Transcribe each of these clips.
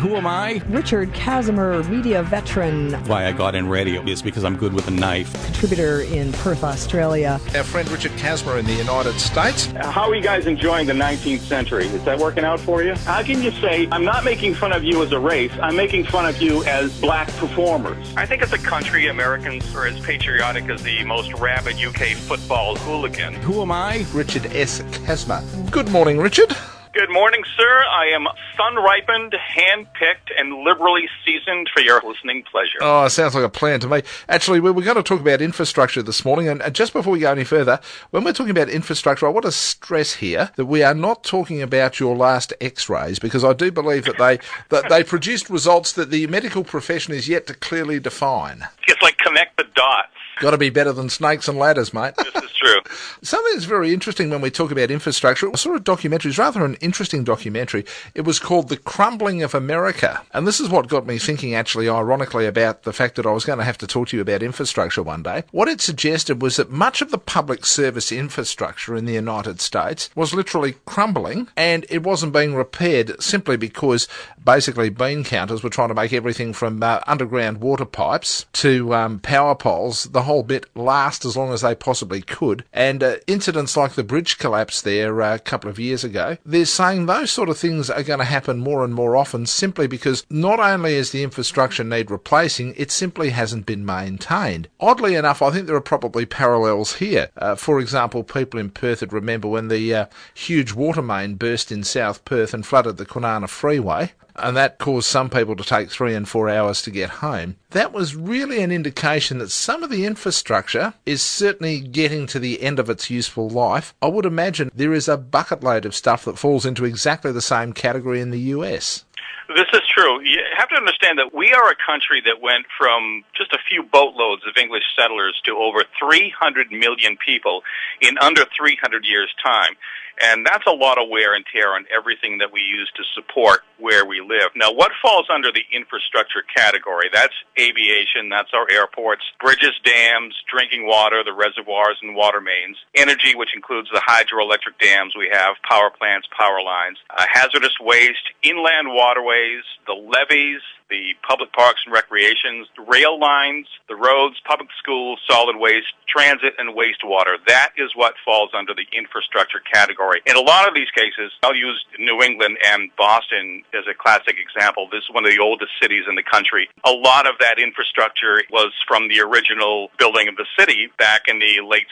Who am I? Richard Kazimer, media veteran. Why I got in radio is because I'm good with a knife. Contributor in Perth, Australia. Our friend Richard Kazimer in the United States. How are you guys enjoying the 19th century? Is that working out for you? How can you say, I'm not making fun of you as a race, I'm making fun of you as black performers? I think as a country, Americans are as patriotic as the most rabid UK football hooligan. Who am I? Richard S. Kazimer. Good morning, Richard. Good morning, sir. I am sun-ripened, hand-picked, and liberally seasoned for your listening pleasure. Oh, sounds like a plan to me. Actually, we were going to talk about infrastructure this morning, and just before we go any further, when we're talking about infrastructure, I want to stress here that we are not talking about your last X-rays, because I do believe that they produced results that the medical profession is yet to clearly define. It's like connect the dots. Got to be better than snakes and ladders, mate. This is true. Something that's very interesting when we talk about infrastructure, I saw a documentary, it's rather an interesting documentary. It was called The Crumbling of America. And this is what got me thinking, actually, ironically, about the fact that I was going to have to talk to you about infrastructure one day. What it suggested was that much of the public service infrastructure in the United States was literally crumbling, and it wasn't being repaired simply because basically bean counters were trying to make everything from underground water pipes to power poles, the whole bit, last as long as they possibly could. And incidents like the bridge collapse there a couple of years ago, they're saying those sort of things are going to happen more and more often simply because not only is the infrastructure need replacing, it simply hasn't been maintained. Oddly enough, I think there are probably parallels here. For example, people in Perth would remember when the huge water main burst in South Perth and flooded the Kwinana Freeway, and that caused some people to take 3 and 4 hours to get home. That was really an indication that some of the infrastructure is certainly getting to the end of its useful life. I would imagine there is a bucket load of stuff that falls into exactly the same category in the US. This is true. You have to understand that we are a country that went from just a few boatloads of English settlers to over 300 million people in under 300 years' time. And that's a lot of wear and tear on everything that we use to support where we live. Now, what falls under the infrastructure category? That's aviation, that's our airports, bridges, dams, drinking water, the reservoirs and water mains, energy, which includes the hydroelectric dams we have, power plants, power lines, hazardous waste, inland waterways, the levees, the public parks and recreations, the rail lines, the roads, public schools, solid waste, transit, and wastewater. That is what falls under the infrastructure category. In a lot of these cases, I'll use New England and Boston as a classic example. This is one of the oldest cities in the country. A lot of that infrastructure was from the original building of the city back in the late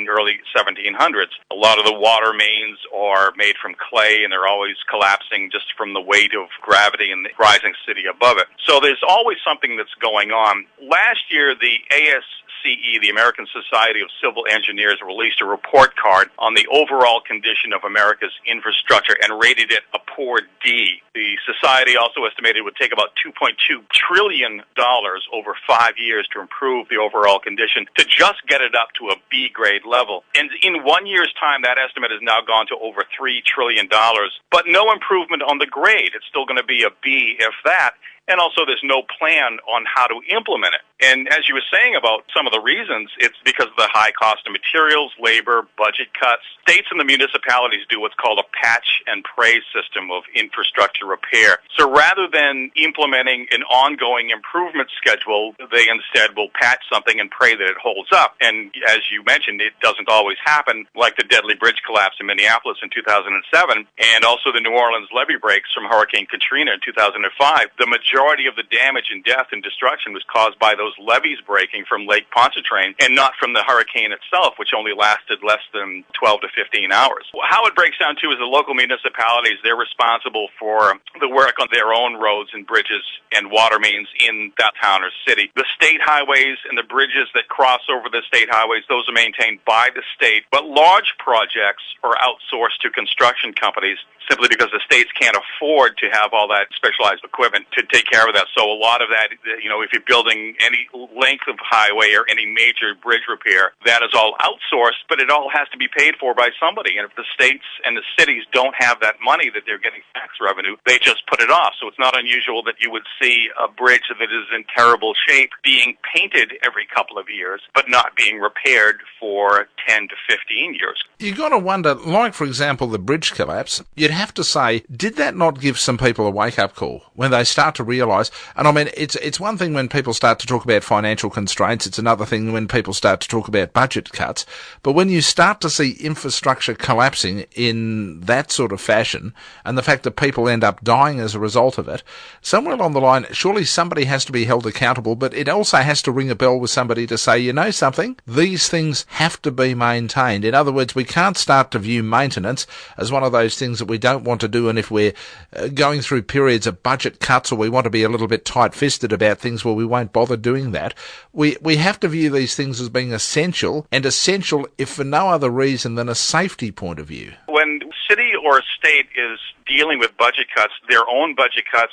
early 1700s. A lot of the water mains are made from clay, and they're always collapsing just from the weight of gravity and the rising city above it. So there's always something that's going on. Last year, the ASCE, the American Society of Civil Engineers, released a report card on the overall condition of America's infrastructure and rated it a poor D. The society also estimated it would take about $2.2 trillion over 5 years to improve the overall condition to just get it up to a B grade level. And in 1 year's time, that estimate has now gone to over $3 trillion, but no improvement on the grade. It's still going to be a B, if that. And also there's no plan on how to implement it. And as you were saying about some of the reasons, it's because of the high cost of materials, labor, budget cuts. States and the municipalities do what's called a patch and pray system of infrastructure repair. So rather than implementing an ongoing improvement schedule, they instead will patch something and pray that it holds up. And as you mentioned, it doesn't always happen, like the deadly bridge collapse in Minneapolis in 2007, and also the New Orleans levee breaks from Hurricane Katrina in 2005. The majority of the damage and death and destruction was caused by those levees breaking from Lake Pontchartrain and not from the hurricane itself, which only lasted less than 12 to 15 hours. How it breaks down, too, is the local municipalities, they're responsible for the work on their own roads and bridges and water mains in that town or city. The state highways and the bridges that cross over the state highways, those are maintained by the state, but large projects are outsourced to construction companies simply because the states can't afford to have all that specialized equipment to take take care of that. So a lot of that, if you're building any length of highway or any major bridge repair, that is all outsourced, but it all has to be paid for by somebody. And if the states and the cities don't have that money that they're getting tax revenue, they just put it off. So it's not unusual that you would see a bridge that is in terrible shape being painted every couple of years, but not being repaired for 10 to 15 years. You've got to wonder, like, for example, the bridge collapse, you'd have to say, did that not give some people a wake-up call when they start to realise, and I mean, it's one thing when people start to talk about financial constraints, it's another thing when people start to talk about budget cuts, but when you start to see infrastructure collapsing in that sort of fashion, and the fact that people end up dying as a result of it, somewhere along the line, surely somebody has to be held accountable, but it also has to ring a bell with somebody to say, you know something, these things have to be maintained. In other words, we can't start to view maintenance as one of those things that we don't want to do, and if we're going through periods of budget cuts or we want to be a little bit tight-fisted about things, well, we won't bother doing that. We have to view these things as being essential, and essential if for no other reason than a safety point of view. When city or state is dealing with budget cuts, their own budget cuts,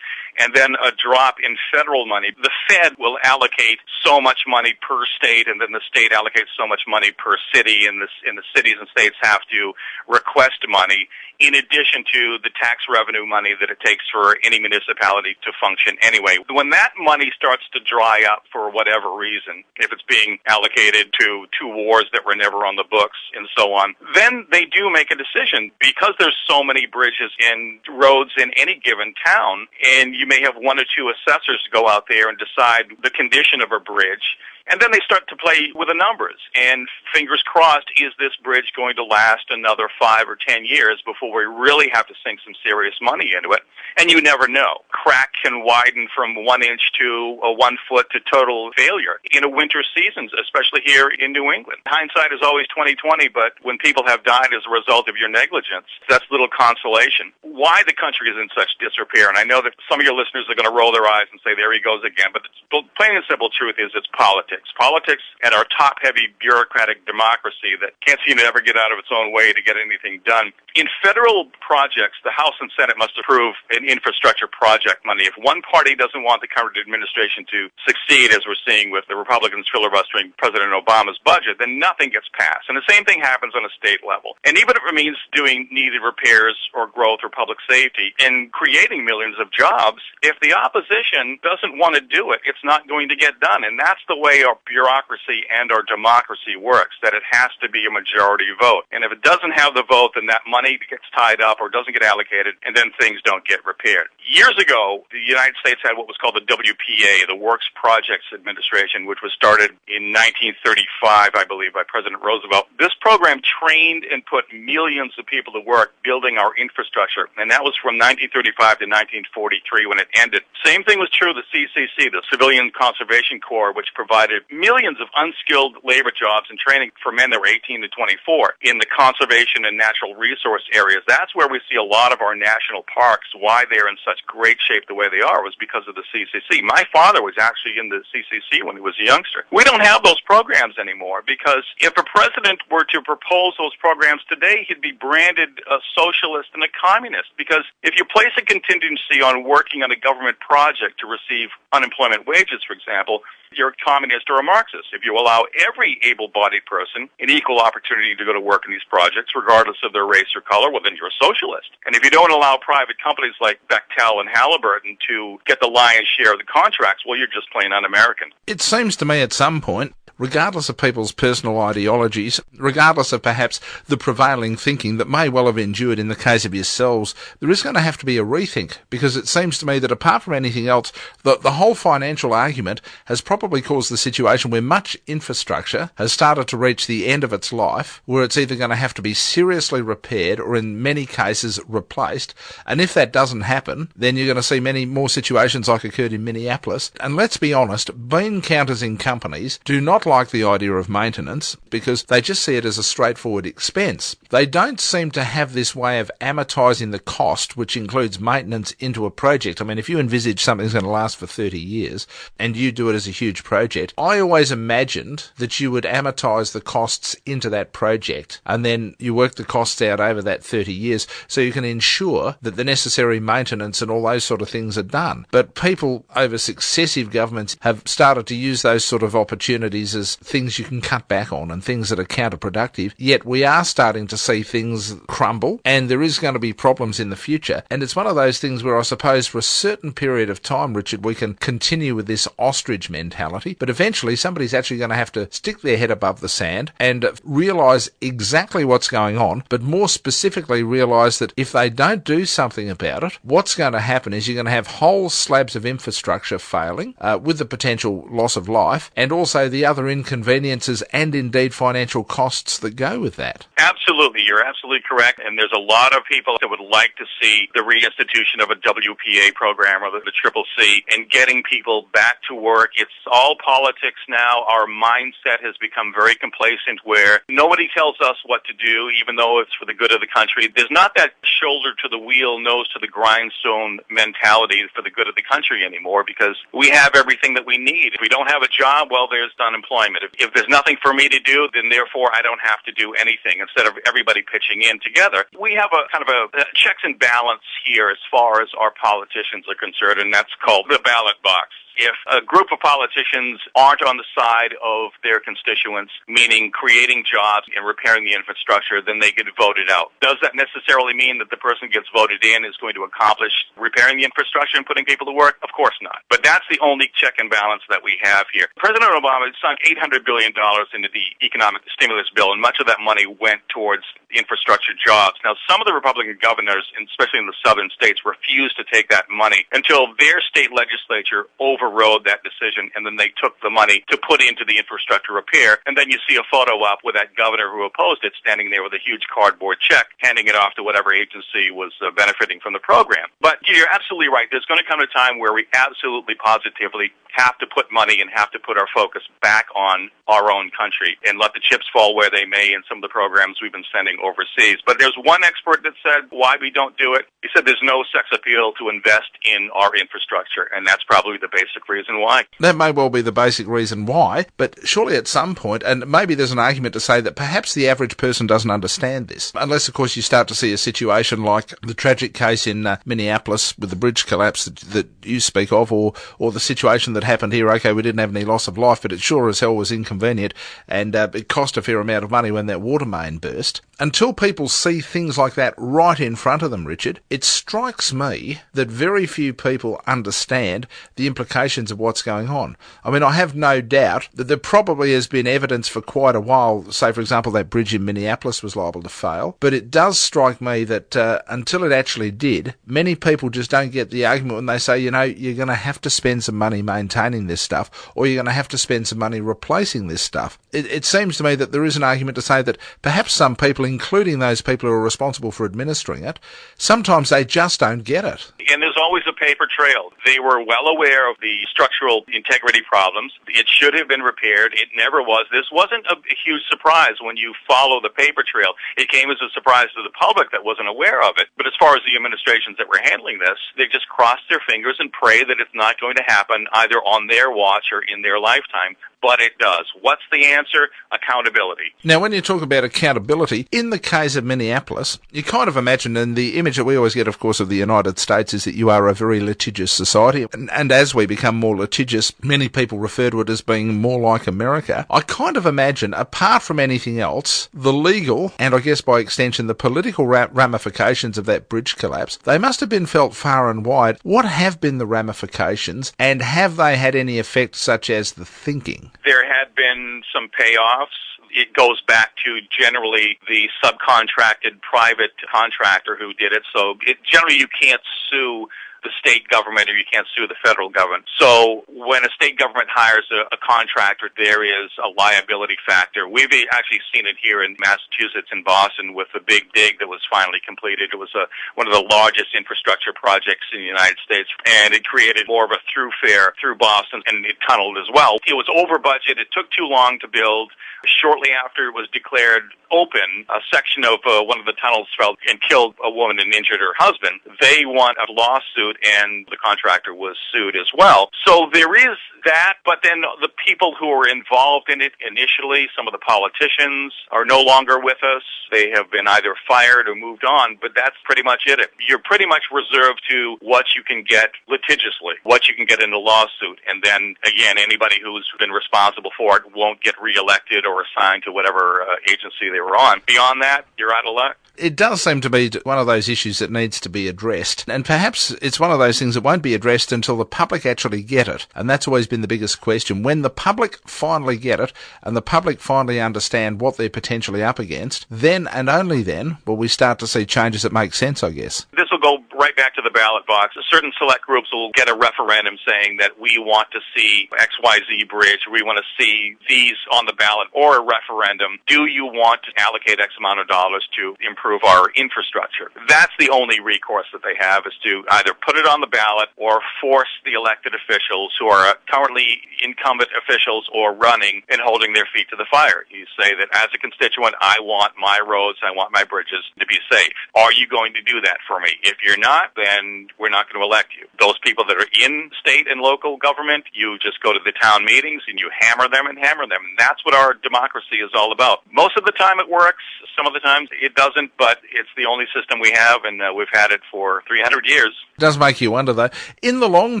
and then a drop in federal money, the Fed will allocate so much money per state, and then the state allocates so much money per city, and the cities and states have to request money in addition to the tax revenue money that it takes for any municipality to function anyway. When that money starts to dry up for whatever reason, if it's being allocated to two wars that were never on the books and so on, then they do make a decision. Because there's so many bridges and roads in any given town, and you may have one or two assessors go out there and decide the condition of a bridge, and then they start to play with the numbers. And fingers crossed, is this bridge going to last another 5 or 10 years before we really have to sink some serious money into it? And you never know. Crack can widen from 1 inch to 1 foot to total failure in a winter season, especially here in New England. Hindsight is always 20/20, but when people have died as a result of your negligence, that's little consolation. Why the country is in such disrepair, and I know that some of your listeners are going to roll their eyes and say, there he goes again, but the plain and simple truth is it's politics. Politics and our top-heavy bureaucratic democracy that can't seem to ever get out of its own way to get anything done. In federal projects, the House and Senate must approve an infrastructure project money. If one party doesn't want the current administration to succeed, as we're seeing with the Republicans filibustering President Obama's budget, then nothing gets passed. And the same thing happens on a state level. And even if it means doing needed repairs or growth or public safety and creating millions of jobs, if the opposition doesn't want to do it, it's not going to get done. And that's the way our bureaucracy and our democracy works, that it has to be a majority vote. And if it doesn't have the vote, then that money gets tied up or doesn't get allocated, and then things don't get repaired. Years ago, the United States had what was called the WPA, the Works Projects Administration, which was started in 1935, I believe, by President Roosevelt. This program trained and put millions of people to work building our infrastructure, and that was from 1935 to 1943 when it ended. Same thing was true of the CCC, the Civilian Conservation Corps, which provided millions of unskilled labor jobs and training for men that were 18 to 24 in the conservation and natural resource areas. That's where we see a lot of our national parks. Why they're in such great shape the way they are was because of the CCC. My father was actually in the CCC when he was a youngster. We don't have those programs anymore because if a president were to propose those programs today, he'd be branded a socialist and a communist, because if you place a contingency on working on a government project to receive unemployment wages, for example, you're a communist or a Marxist. If you allow every able-bodied person an equal opportunity to go to work in these projects, regardless of their race or color, well, then you're a socialist. And if you don't allow private companies like Bechtel and Halliburton to get the lion's share of the contracts, well, you're just plain un-American. It seems to me at some point, regardless of people's personal ideologies, regardless of perhaps the prevailing thinking that may well have endured in the case of yourselves, there is going to have to be a rethink, because it seems to me that apart from anything else, the whole financial argument has probably caused the situation where much infrastructure has started to reach the end of its life, where it's either going to have to be seriously repaired or in many cases replaced. And if that doesn't happen, then you're going to see many more situations like occurred in Minneapolis. And let's be honest, bean counters in companies do not not like the idea of maintenance because they just see it as a straightforward expense. They don't seem to have this way of amortising the cost, which includes maintenance, into a project. I mean, if you envisage something's going to last for 30 years and you do it as a huge project, I always imagined that you would amortise the costs into that project and then you work the costs out over that 30 years so you can ensure that the necessary maintenance and all those sort of things are done. But people over successive governments have started to use those sort of opportunities as things you can cut back on and things that are counterproductive. Yet we are starting to see things crumble and there is going to be problems in the future. And it's one of those things where I suppose for a certain period of time, Richard, we can continue with this ostrich mentality, but eventually somebody's actually going to have to stick their head above the sand and realise exactly what's going on, but more specifically realise that if they don't do something about it, what's going to happen is you're going to have whole slabs of infrastructure failing with the potential loss of life and also the other inconveniences and indeed financial costs that go with that. Absolutely. You're absolutely correct. And there's a lot of people that would like to see the reinstitution of a WPA program or the CCC and getting people back to work. It's all politics now. Our mindset has become very complacent where nobody tells us what to do, even though it's for the good of the country. There's not that shoulder to the wheel, nose to the grindstone mentality for the good of the country anymore because we have everything that we need. If we don't have a job, well, there's unemployment. If there's nothing for me to do, then therefore I don't have to do anything instead of everybody pitching in together. We have a kind of a checks and balance here as far as our politicians are concerned, and that's called the ballot box. If a group of politicians aren't on the side of their constituents, meaning creating jobs and repairing the infrastructure, then they get voted out. Does that necessarily mean that the person gets voted in is going to accomplish repairing the infrastructure and putting people to work? Of course not. But that's the only check and balance that we have here. President Obama sunk $800 billion into the economic stimulus bill, and much of that money went towards infrastructure jobs. Now, some of the Republican governors, especially in the southern states, refused to take that money until their state legislature overrode that decision, and then they took the money to put into the infrastructure repair. And then you see a photo up with that governor who opposed it standing there with a huge cardboard check, handing it off to whatever agency was benefiting from the program. But you're absolutely right. There's going to come a time where we absolutely positively have to put money and have to put our focus back on our own country and let the chips fall where they may in some of the programs we've been sending overseas. But there's one expert that said why we don't do it. He said there's no sex appeal to invest in our infrastructure, and that's probably the basic reason why. That may well be the basic reason why, but surely at some point, and maybe there's an argument to say that perhaps the average person doesn't understand this, unless of course you start to see a situation like the tragic case in Minneapolis with the bridge collapse that you speak of, or the situation that happened here. Okay, we didn't have any loss of life, but it sure as hell was inconvenient, and it cost a fair amount of money when that water main burst. Until people see things like that right in front of them, Richard, it strikes me that very few people understand the implications of what's going on. I mean, I have no doubt that there probably has been evidence for quite a while, say for example that bridge in Minneapolis was liable to fail, but it does strike me that until it actually did, many people just don't get the argument when they say, you know, you're going to have to spend some money maintaining this stuff, or you're going to have to spend some money replacing this stuff. It seems to me that there is an argument to say that perhaps some people, including those people who are responsible for administering it, sometimes they just don't get it. And there's always a paper trail. They were well aware of the structural integrity problems. It should have been repaired. It never was. This wasn't a huge surprise when you follow the paper trail. It came as a surprise to the public that wasn't aware of it. But as far as the administrations that were handling this, they just crossed their fingers and pray that it's not going to happen either on their watch or in their lifetime. But it does. What's the answer? Accountability. Now, when you talk about accountability, in the case of Minneapolis, you kind of imagine, and the image that we always get, of course, of the United States is that you are a very litigious society. And as we become more litigious, many people refer to it as being more like America. I kind of imagine, apart from anything else, the legal, and I guess by extension the political ramifications of that bridge collapse, they must have been felt far and wide. What have been the ramifications, and have they had any effect such as the thinking? There had been some payoffs. It goes back to generally the subcontracted private contractor who did it. So generally you can't sue the state government or you can't sue the federal government. So when a state government hires a contractor, there is a liability factor. We've actually seen it here in Massachusetts, in Boston, with the big dig that was finally completed. It was one of the largest infrastructure projects in the United States, and it created more of a thoroughfare through Boston, and it tunneled as well. It was over budget. It took too long to build. Shortly after it was declared open, a section of one of the tunnels fell and killed a woman and injured her husband. They won a lawsuit, and the contractor was sued as well. So there is that, but then the people who were involved in it initially, some of the politicians, are no longer with us. They have been either fired or moved on, but that's pretty much it. You're pretty much reserved to what you can get litigiously, what you can get in a lawsuit, and then, again, anybody who's been responsible for it won't get reelected or assigned to whatever agency they were on. Beyond that, you're out of luck. It does seem to be one of those issues that needs to be addressed. And perhaps it's one of those things that won't be addressed until the public actually get it. And that's always been the biggest question. When the public finally get it and the public finally understand what they're potentially up against, then and only then will we start to see changes that make sense, I guess. This will go right back to the ballot box. Certain select groups will get a referendum saying that we want to see XYZ bridge, we want to see these on the ballot, or a referendum. Do you want to allocate X amount of dollars to improve our infrastructure? That's the only recourse that they have, is to either put it on the ballot or force the elected officials who are currently incumbent officials or running and holding their feet to the fire. You say that as a constituent, I want my roads, I want my bridges to be safe. Are you going to do that for me? If you're not, then we're not going to elect you. Those people that are in state and local government, you just go to the town meetings and you hammer them and hammer them. And that's what our democracy is all about. Most of the time it works. Some of the times it doesn't, but it's the only system we have, and we've had it for 300 years. It does make you wonder, though. In the long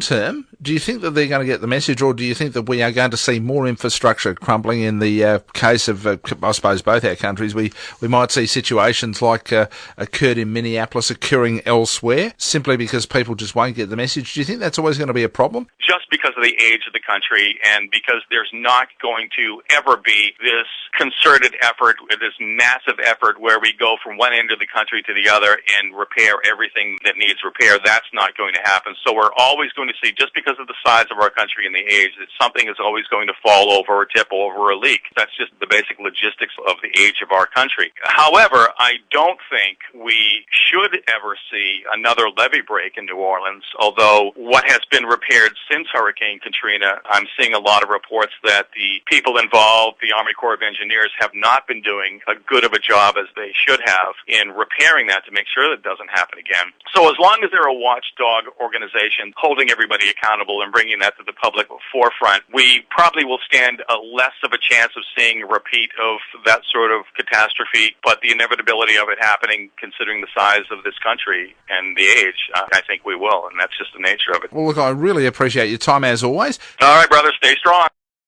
term, do you think that they're going to get the message, or do you think that we are going to see more infrastructure crumbling? In the case of, I suppose, both our countries, we might see situations like occurred in Minneapolis occurring elsewhere, simply because people just won't get the message. Do you think that's always going to be a problem? Just because of the age of the country, and because there's not going to ever be this concerted effort, this massive effort where we go from one end of the country to the other and repair everything that needs repair. That's not going to happen. So we're always going to see, just because of the size of our country and the age, that something is always going to fall over or tip over or leak. That's just the basic logistics of the age of our country. However, I don't think we should ever see another levee break in New Orleans, although what has been repaired since Hurricane Katrina, I'm seeing a lot of reports that the people involved, the Army Corps of Engineers, have not been doing a good of a job as they should have in repairing that to make sure that it doesn't happen again. So as long as they're a watchdog organization holding everybody accountable and bringing that to the public forefront, we probably will stand less of a chance of seeing a repeat of that sort of catastrophe, but the inevitability of it happening, considering the size of this country and the age, I think we will, and that's just the nature of it. Well, look, I really appreciate your time as always. All right, brother, stay strong.